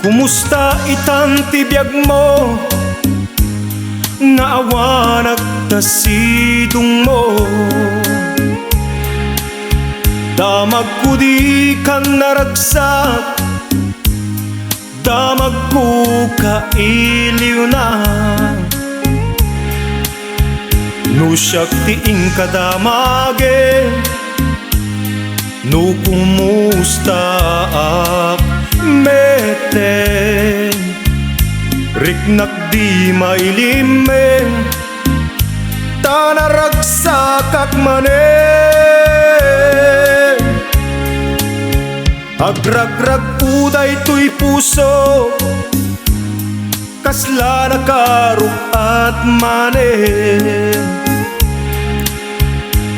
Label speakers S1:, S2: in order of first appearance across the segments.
S1: Kumusta itang tibiyag mo? Naawanag ta sidong mo. Damag ko di kang naragsak, damag ko kailiw na. No siyak tiing kadamage, no kumusta ak meten. Riknak di mailimen, tanaragsak ak manen. Agragrag uday tuy puso, kasla nakaruk at manen.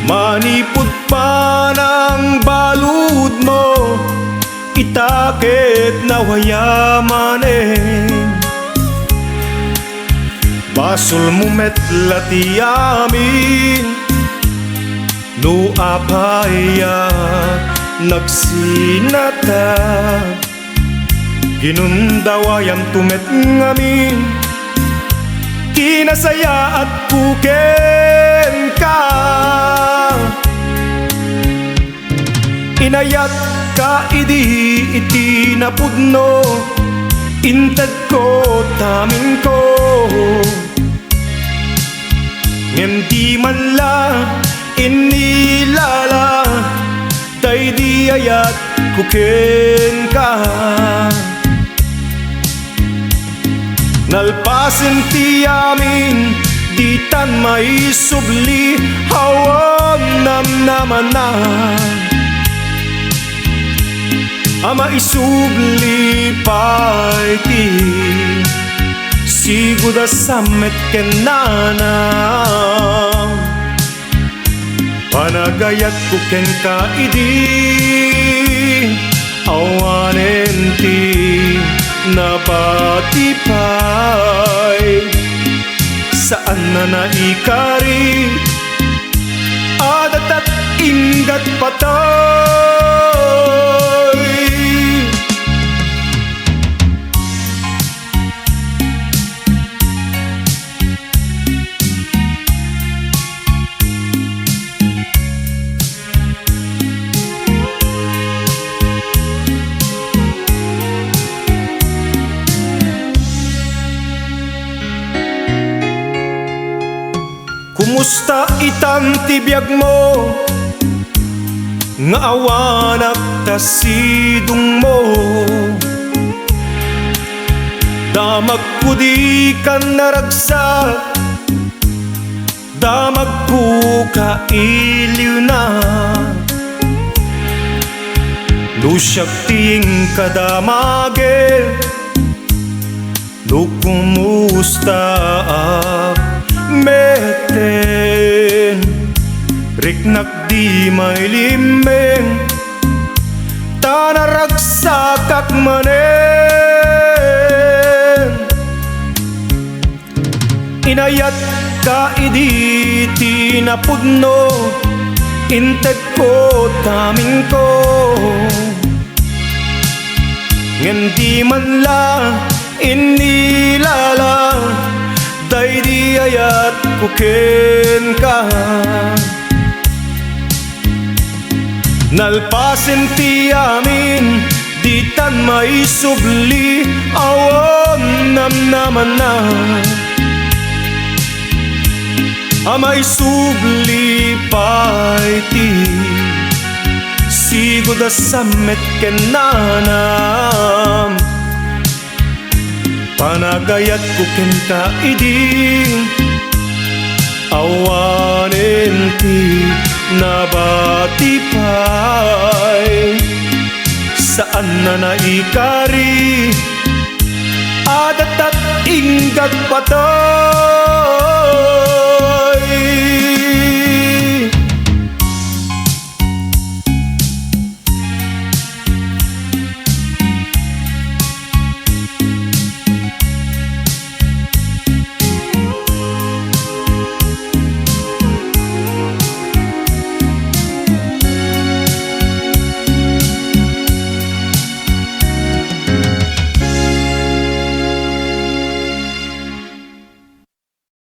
S1: Manipod pa ng balud mo, itakit na wayamanen. Basol mo metlati amin, no apaya nagsinata. Ginundawayam tumet ngamin, kinasaya at puken ka. Inayat ka iti napudno, intad ko tamin ko. Ngem di man la inilala, day di ayat kuken ka. Nalpasin ti amin, di tan maisubli, hawam namnaman na. Ama isubli pa iti, siguda samet kenana. Panagayat ko ken ka idi, awanen ti napatipay. Saan na naikari, adat at ingat patay. Kumusta itang tibiyag mo? Nga awanak ta sidong mo. Damag ko di kan naragsak, damag ko kailiw na. Lusyak ting kadamage, no kumusta ak meten. Riknak di mailimeng, tanaragsak ak manen. Inayat ka idi tinapudno, integ ko taming ko. Ngen di man la inilala, day di ayat kuken ka. Nalpasin ti amin, di tan maisubli, awam namnaman na. Amay subli pa iti, siguda samet kenanam. Panagayat ko ken ka idi, awanen ti nabatipay. Saan na naikari, adat at ingat patay.